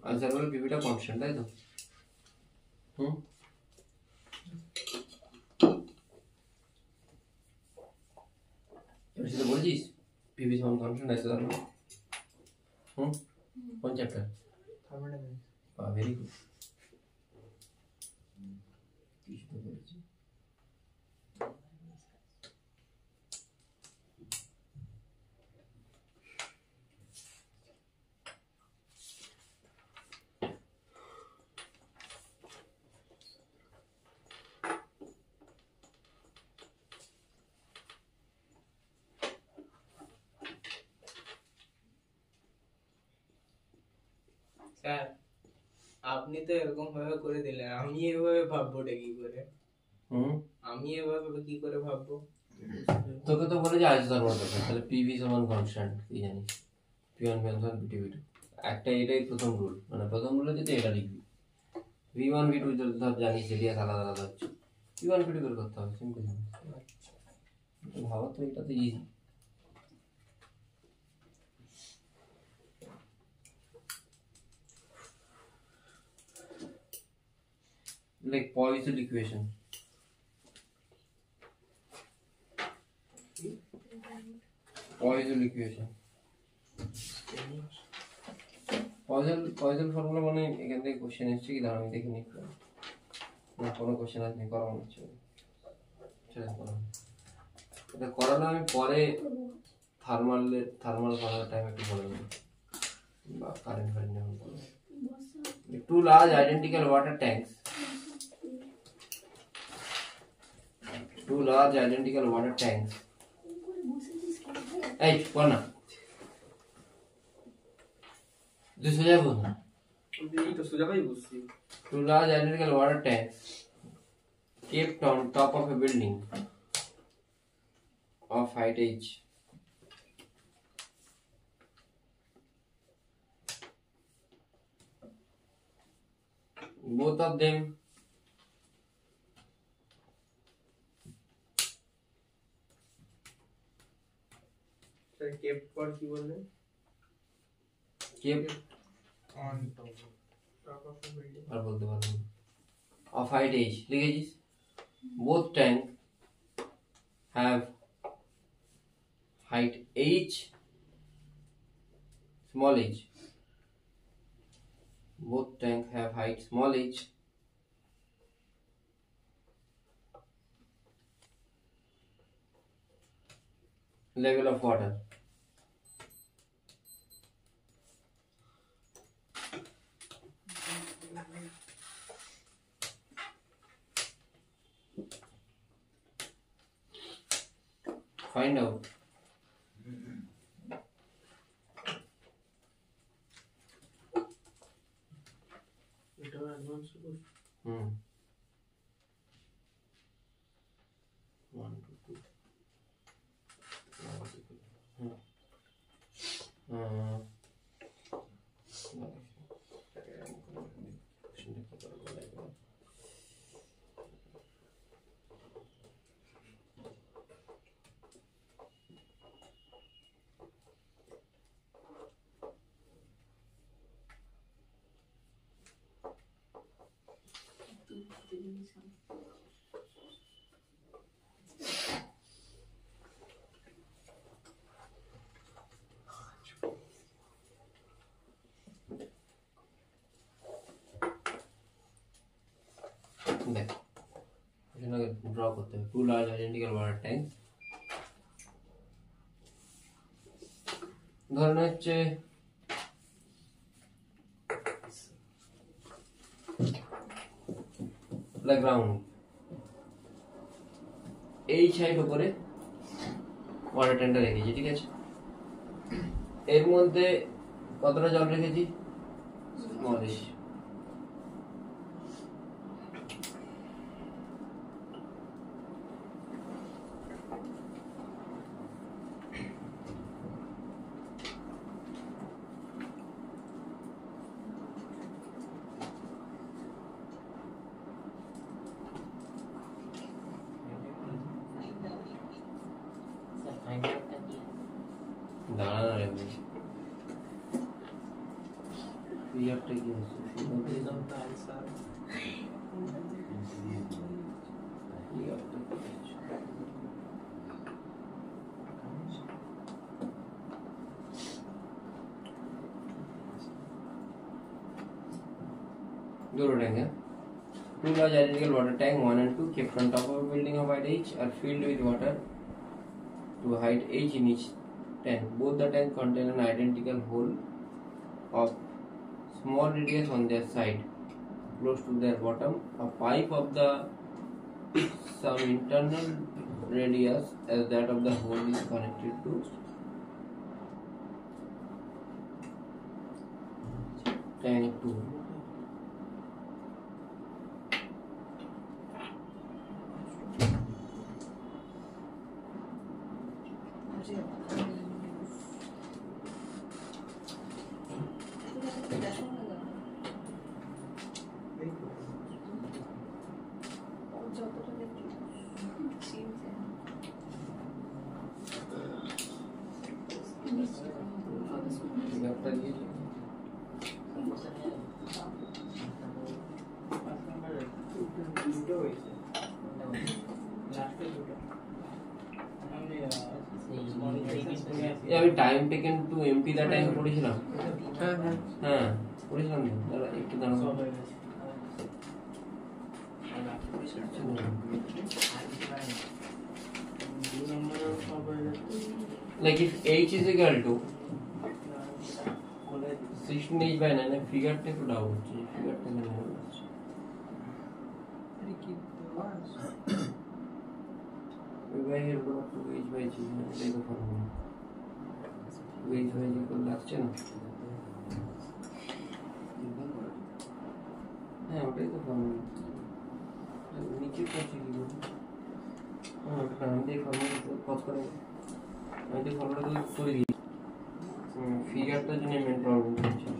আইসোথার্মালে PVটা কনস্ট্যান্ট, তাই তো? কেমিস্ট্রিতে পড়েছিস PV সমান কনস্ট্যান্ট আইসোথার্মাল? কোন চ্যাপ্টার? থার্মোডাইনামিক্স। Very good. কিছু তো বলেছি। স্যার আপনি তো এরকম ভাবে করে দিলেন, আমি এভাবে ভাববোটা কি করে? আমি এভাবে কি করে ভাববো? তোকে তো বলে যে আইসোথার্মাল প্রসেস, তাহলে PV সমান কনস্ট্যান্ট কি জানিস? P1 V1 P2 V2 একটা, এটাই প্রথম রুল, মানে প্রথম রুল হচ্ছে এটা লিখবি। V1 V2 ধর জানিস এরিয়া আলাদা আলাদা হচ্ছে, P1 P2 বের করতে হবে, সিম্পল। ভাবা তো এটা তো easy. Like Poisson equation. Poisson equation. Poisson formula মানে এখান থেকে কোশ্চেন এসেছে কি দাঁড়া আমি দেখিনি, না কোনো কোশ্চেন আসেনি, করানো হচ্ছে এটা করানো আমি পরে থার্মাল করার টাইম একটু বলে দেবো, বা কারেন্ট ফারেন্ট যেমন বলবো। Two large identical water tanks. Two large identical water tanks. Hey, বল না। তুই সোজা বল না। এই তো সোজা ভাই বুঝছি। Two large identical water tanks kept on top of a building of height h. Both of them sir kept পর কি বললেন? kept on top of the building আর বলতে পারবো না। of height h লিখেছিস। both tank have height h, small h. Both tank have height small h. Level of water. Find out. এটা advance course. Hmm. 1 2 2. দেখ এখানে ড্র করতে হবে। Two large identical water tank, ধরেন হচ্ছে গ্রাউন্ড, এইচ হাইট উপরে water ট্যাঙ্কটা রেখেছি, ঠিক আছে। এর মধ্যে কতটা জল রেখেছি? Small h. স্যার ফাইন্ড আউটটা কি? দাঁড়া না রে ভাই, ফিগারটা কি আছে? Result the answer. ফিগারটা কি আছে? Duro tank, yeah? Two large identical water tank, 1 and 2, kept on top of a building of height h, are filled with water to height h in each tank. Both the tank contain an identical hole of small radius on their side, close to their bottom. A pipe of the some internal radius as that of the hole is connected to tank 2. ফিগারটা দিয়েছি। দুটো হয়েছে লাস্টে দুটো আমি এই আমি time taken to empty the time পড়েছিলাম। হ্যাঁ হ্যাঁ হ্যাঁ পড়েছিলাম তো, দাঁড়া একটু দাঁড়াও। সব হয়ে গেছে দু নম্বরেও সব হয়ে গেছে Like if h is equal to 16h by 9, ফিগারটা একটু ডাউন হচ্ছে, ফিগারটা কেন হচ্ছে? আরে কি দেওয়া আছে? বিবাহের উপর 2h by g, এটাই তো ফর্মুলা। 2h by g করে লাগছে না? হ্যাঁ ওটাই তো ফর্মুলা। নিচে করছে কি বলবো? ওটা আমি তো ফর্মুলা কত করে, আমি তো ফর্মুলা তো করে দিই। ফিগারটার জন্য মেন প্রবলেম হচ্ছে।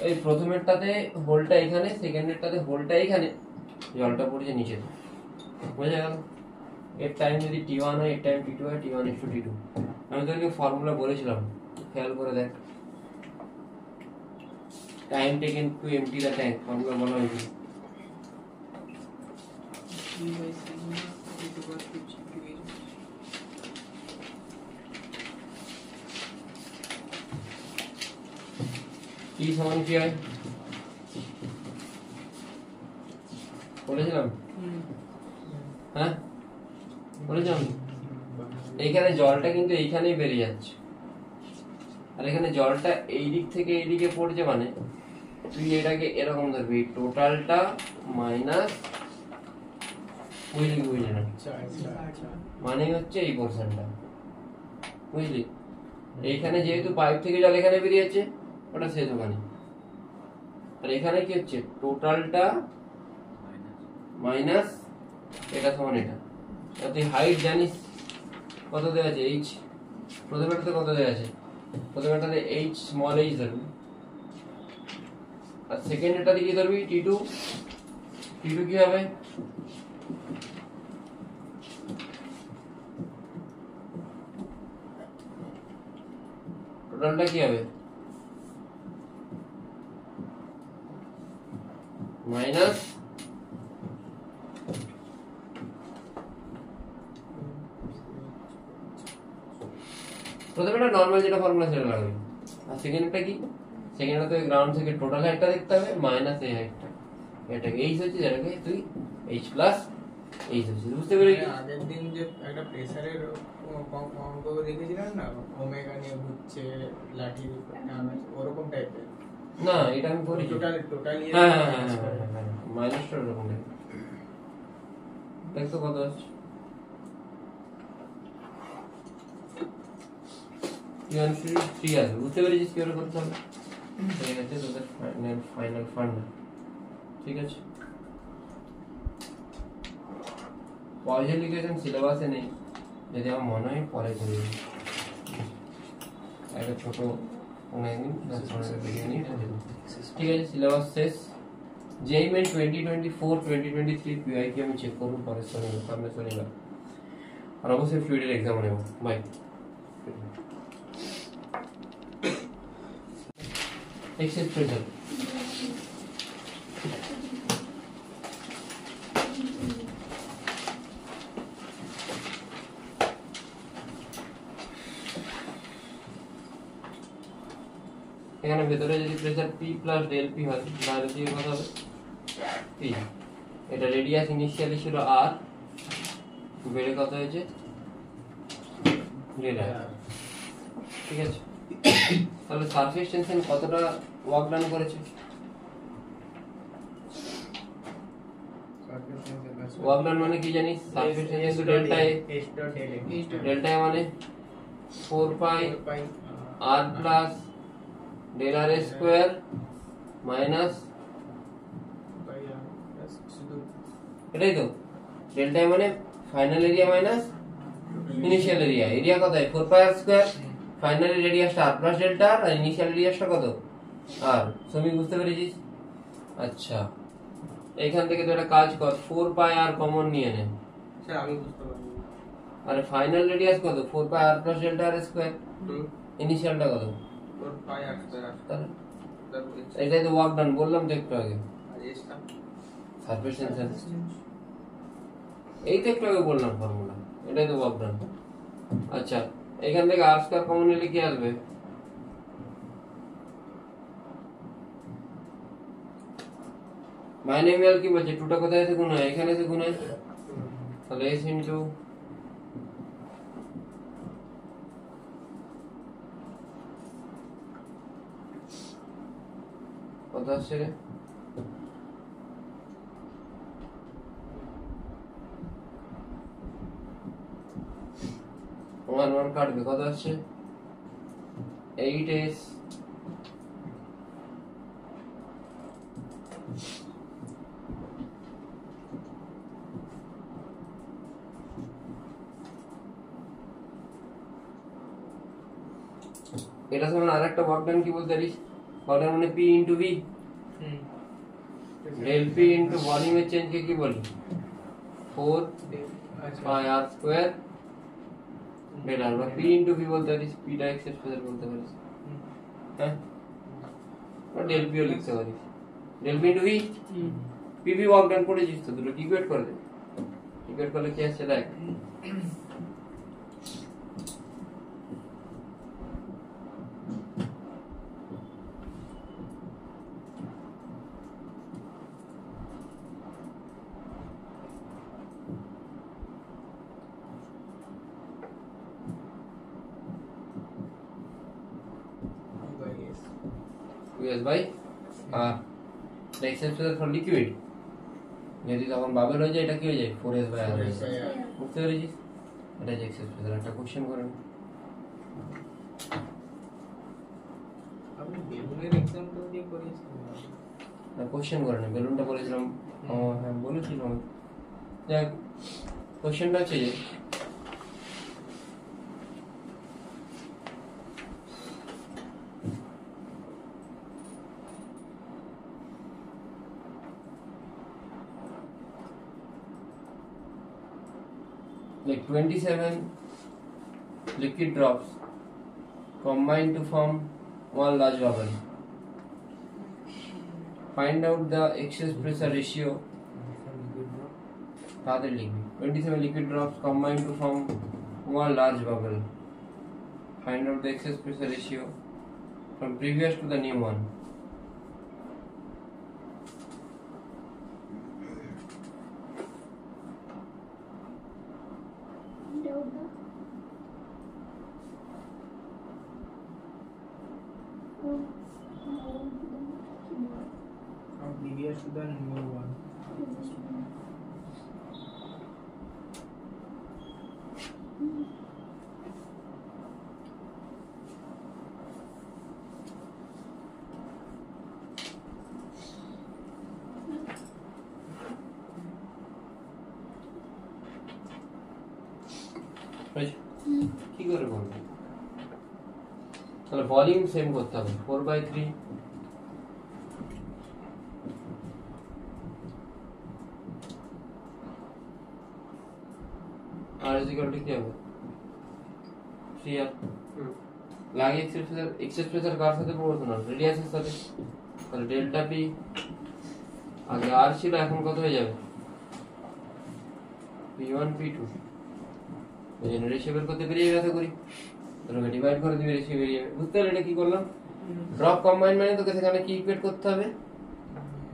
এই প্রথমেরটাতে হোলটা এখানে, সেকেন্ডেরটাতে হোলটা এখানে, জলটা পড়ছে নিচে। বুঝা গেল? এর টাইম যদি t1 হয়, এর টাইম t2 হয়, t1 is to t2। আমি তোকে ফর্মুলা বলেছিলাম, খেয়াল করে দেখ। Time taken to empty the tank, formula বলা হয়েছিল। কি সমান কি হয় বলেছিলাম? হ্যাঁ বলেছিলাম। এইখানে জলটা কিন্তু এইখানেই বেরিয়ে যাচ্ছে, আর এখানে জলটা এই দিক থেকে এই দিকে পড়ছে, মানে তুই এটাকে এরকম ধরবি, টোটালটা মাইনাস বুঝলি বুঝলি না, মানে হচ্ছে এই পোর্শনটা, বুঝলি? এইখানে যেহেতু পাইপ থেকে জল এখানে বেরিয়ে যাচ্ছে, ওটা শেষ ওখানে। আর এখানে কি হচ্ছে, টোটালটা মাইনাস এটা সমান এটা। তুই হাইট জানিস কত দেওয়া আছে, এইচ। প্রথমেরটাতে কত দেওয়া আছে? প্রথমেরটাতে এইচ স্মল এইচ ধরবি, আর সেকেন্ডটাতে কি ধরবি, টি2। টি2 কি হবে? টোটালটা কি হবে? মাইনাস প্রথমে নরমাল যেটা ফর্মুলা সেটা লাগবে, আর সেকেন্ডটা কি? সেকেন্ডটা তো গ্রাউন্ড থেকে টোটাল হাইটটা দেখতে হবে মাইনাস এই হাইটটা, এটাকে এইচ হচ্ছে, যেটাকে তুই এইচ প্লাস এইচ হচ্ছে, বুঝতে পেরেছিস? আগের দিন যে একটা প্রেসারের অঙ্ক দেখেছিলেন না, ওমেগা নিয়ে ঘুরছে লাঠির উপর, ওরকম টাইপের। না এটা আমি করি টোটাল টোটাল হ্যাঁ হ্যাঁ হ্যাঁ হ্যাঁ মাইনাসটা এরকম দেখ তো কত আসছে 3 আসবে বুঝতে পেরেছিস কি করে করতে হবে এই হচ্ছে তোদের ফাইনাল ফান্ড ঠিক আছে পয়সা লিখেছেন সিলেবাসে নেই যদি আমার মনে হয় পরে করে দেবো একটা ছোট ঠিক আছে সিলেবাস শেষ যেই মেন 2024 2023 পিআই কি আমি চেক করব পরের সামনে শনিবার আর অবশ্যই ফ্লুইডের এক্সাম নেব বাই এক্সেস প্রেসার এখানে ভেতরে যদি pressure P plus del P হয় তাহলে কি কত হবে P এটা রেডিয়াস ইনিশিয়ালি ছিল R বেড়ে কত হয়েছে ডেল R ঠিক আছে তাহলে সারফেস টেনশন কতটা ওয়ার্ক ডান করেছে ওয়ার্ক ডান মানে কি জানিস surface tension delta A delta A মানে 4 pi R plus del r square minus এটাই তো ডেল্টা মানে final area minus initial area area কত হয় 4 পাই r স্কয়ার ফাইনাল রেডিয়াসটা r প্লাস ডেল্টা আর ইনিশিয়াল রেডিয়াসটা কত r সবই বুঝতে পেরেছিস আচ্ছা এইখান থেকে তো একটা কাজ কর 4 পাই r কমন নিয়ে নে স্যার আমি বুঝতে পারছি আর ফাইনাল রেডিয়াস কত 4 pi r plus delta r square ইনিশিয়ালটা কত 4 পাই r স্কয়ার তাহলে এটাই তো ওয়ার্ক ডান বললাম তো একটু আগে আর এসটা সারফেস টেনশন এই তো একটু আগে বললাম ফর্মুলা এটাই তো ওয়ার্ক ডান আচ্ছা এখান থেকে r স্কয়ার কমন নিলে কি আসবে বাইনোমিয়াল কি বলছে টুটা কোথায় এসে গুণ হয় এখানে এসে গুণ হয় তাহলে s ইনটু কত আসছে রে ওয়ান কাটবে কত আসছে 8s এটা সমান আরেকটা ওয়ার্ক ডান কি বলতে পারিস ওয়ার্ক ডান মানে p into v del p into ভলিউমের চেঞ্জ কে কি বলি 4 pi r square del r বা p ইনটু v বলতে পারিস p টা x এর স্কয়ার বলতে পারিস হ্যাঁ আর del p ও লিখতে পারিস del p into v p v work done করেছিস তো দুটো ইকুয়েট করে দে ইকুয়েট করলে কি আসছে দেখ us by r the exception for liquid যদি তখন বাবল হয়ে যায় এটা কি হয়ে যায় 4s by r হয়ে যায় বুঝতে পেরেছিস এটা যে এক্সেপশন একটা কোশ্চেন করেন আপনি বেলুনের एग्जांपल দিয়ে করিয়েছেন না কোশ্চেন করেন বেলুনটা বলেছিলাম হ্যাঁ বলেছিলাম দেখ কোশ্চেনটা হচ্ছে যে like 27 liquid drops combine to form one large bubble. Find out the excess pressure ratio. Father liquid 27 liquid drops combine to form one large bubble. Find out the excess pressure ratio from previous to the new one. previous to the new one. কি করে বলবো? তাহলে volume same করতে হবে 4/3 আর is equal two কি হবে 3r লাগে access pressure কার সাথে প্রপোর্শনাল রেডিয়াসের সাথে, তাহলে ডেল্টা পি আগে আর ছিল এখন কত হয়ে যাবে p1 p2 এই জন্য রেশিও বের করতে বেরিয়ে গেছে করি তাহলে ডিভাইড করে দিবে রেশিও বেরিয়ে যাবে। বুঝতে পারলে এটা কি করলাম? ড্রপ কম্বাইন মানে তোকে সেখানে কি ইকুয়েট করতে হবে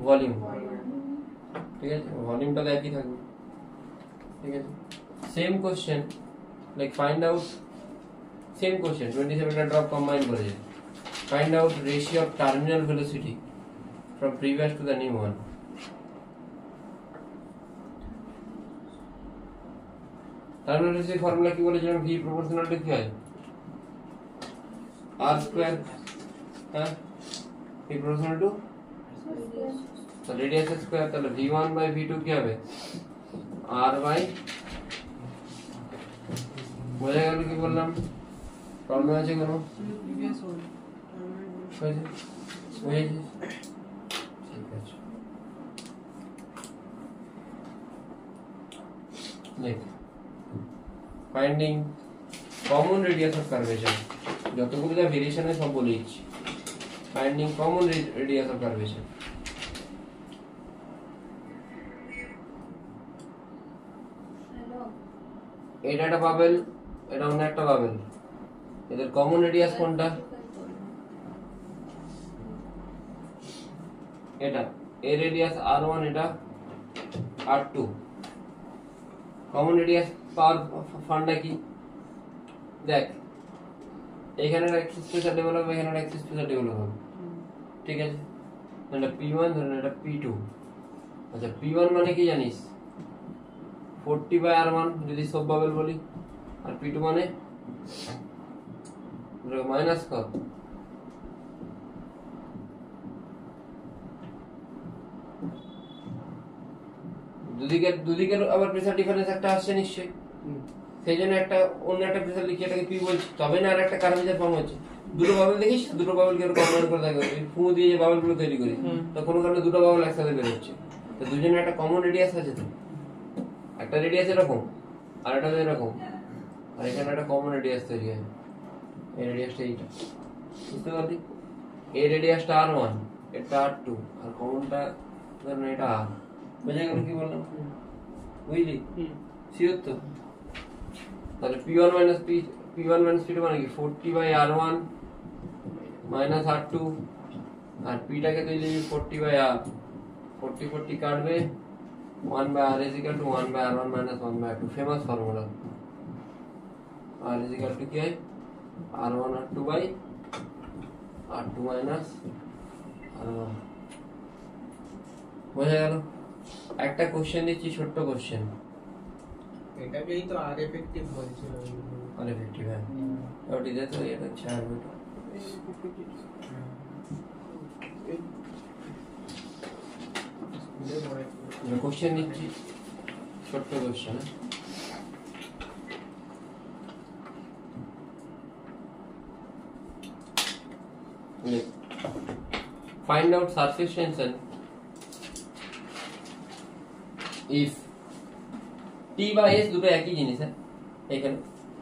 ভলিউম, ঠিক আছে? ভলিউমটা একই থাকবে, ঠিক আছে? Same question like find out same question 27টা ড্রপ কম্বাইন করে যায় find out ratio of terminal velocity from previous to the new one. Terminal velocity formula কি বলেছিলাম? v প্রপোর্শনাল টু কি হয় r স্কয়ার, হ্যাঁ v proportional to radius square, তাহলে v1 by v2 কি হবে r বাই, বোঝা গেল কি বললাম? প্রবলেম আছে কোনো? বুঝেছিস? ঠিক আছে, দেখ finding common radius of curvature, যতগুলো যা ভেরিয়েশন সব বলে দিচ্ছি। Finding common radius of curvature, এটা একটা বাবেল, এটা অন্য একটা বাবেল, এদের কমন রেডিয়াস কোনটা? এটা এর রেডিয়াস r1, এটা r2। কমন রেডিয়াস পাওয়ার ফান্ডা কি দেখ, এখানে এক্সিস প্রেসার ডেভেলপ হবে, এখানে এক্সিস প্রেসার ডেভেলপ হবে, ঠিক আছে? এটা p1 ধরুন, এটা p2। আচ্ছা p1 মানে কি জানিস 40/r1 যদি সব বাবেল বলি, আর p2 মানে মাইনাস কত দুদিকের আবার প্রেসার ডিফারেন্স একটা আসছে নিশ্চয়ই, সেই জন্য একটা অন্য একটা প্রেসার লিখে এটাকে পি বলছি, তবে না আর একটা কার্ভেচার ফর্ম হচ্ছে। দুটো বাবল দেখিস, দুটো বাবল কে কম্বাইন করে থাকে ফু দিয়ে যে বাবল গুলো তৈরি করি, তো কোনো কারণে দুটো বাবল একসাথে বের হচ্ছে, তো দুজনের একটা কমন রেডিয়াস আছে, তো একটা রেডিয়াস এরকম আর একটা এরকম, আর এখানে একটা কমন রেডিয়াস তৈরি হয়, এই রেডিয়াসটা এইটা, বুঝতে পারলি? এই রেডিয়াসটা r1, এটা r2, আর কমনটা ধরুন এটা r। বোঝা গেল কি বললাম? বুঝলি? শিওর তো? তাহলে p1 মাইনাস p2 মানে কি 40/r1 মাইনাস r2, আর p টাকে তুই লিখবি 40/r, 40 কাটবে 1/r is equal to 1/r1 minus 1/r2, famous formula. r is equal to কি হয় r1 r2 by r2 minus r1। বোঝা গেল? একটা কোশ্চেন দিচ্ছি, ছোট্ট কোশ্চেন, এটাকেই তো আর এফেক্টিভ বলছিল। আর এফেক্টিভ, হ্যাঁ ওটি দে তো, এটা ছাড় বেটা। কোশ্চেন দিচ্ছি, ছোট্ট question. Find out surface tension if t by s দুটো একই জিনিস, হ্যাঁ এখানে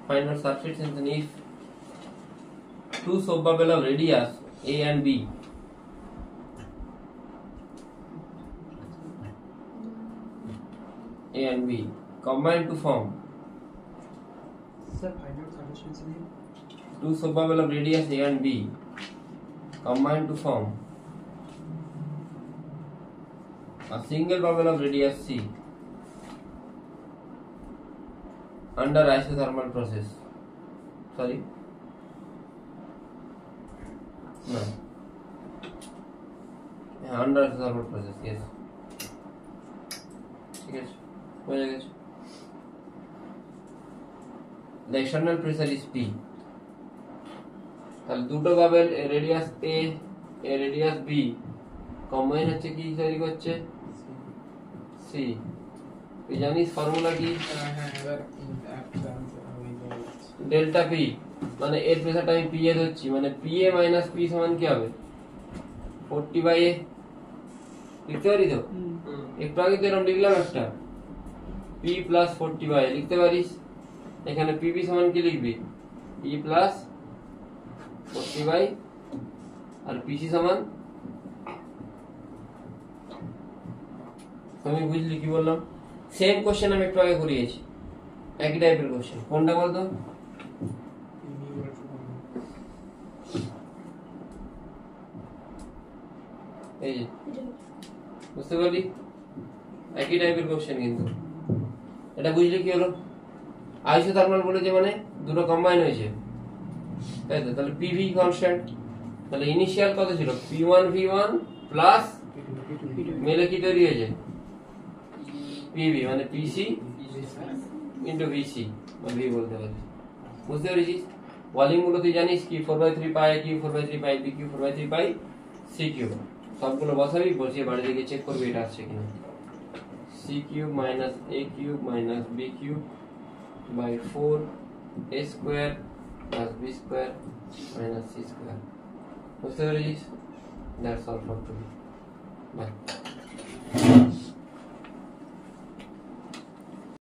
find out surface tension if two subbubble of radius a and b combine to form two subbubble of radius a and b combine to form a single bubble of radius c under isothermal process. Sorry, no, হ্যাঁ under support process, yes, ঠিক আছে, বোঝা গেছে। The external pressure is P, তাহলে দুটো bubble radius A এ radius B combine হচ্ছে কি তৈরি করছে C। তুই জানিস ফর্মুলা কি? হ্যাঁ এবার একটা আনসার হয়ে যাচ্ছে। ডেল্টা P মানে এর প্রেসারটা আমি P এ ধরছি, মানে PA মাইনাস P সমান কি হবে 40/A, লিখতে পারি তো? একটু আগে তো এরকম লিখলাম একটা P প্লাস 40/A লিখতে পারিস। এখানে PB সমান কি লিখবি P প্লাস 40/, আর PC সমান, তুমি বুঝলি কি বললাম? সেম কোশ্চেন আমি একটু আগে করিয়েছি, একই টাইপের কোশ্চেন। কোনটা বলতো? এই যে, বুঝতে পারলি? একই টাইপের কোশ্চেন কিন্তু। এটা বুঝলি কি হলো? আইসোথার্মাল বলেছে মানে দুটো কম্বাইন হয়েছে, তাই তো? তাহলে PV কনস্ট্যান্ট, তাহলে ইনিশিয়াল কত ছিল P1 V1 প্লাস মেলে কি তৈরি হয়েছে PV মানে PC ইন্টু VC বা V বলতে পারিস। বুঝতে পেরেছিস? ভলিউম গুলো তুই জানিস কি 4/3 পাই কিউ, 4/3 পাই বি কিউ, 4/3 পাই সি কিউ, সবগুলো বসাবি, বসিয়ে বাড়িতে গিয়ে চেক করবি এটা আসছে কিনা। C cube minus a cube minus b cube by 4 a square plus b square minus c square. বুঝতে পেরেছিস? That's all for today, by.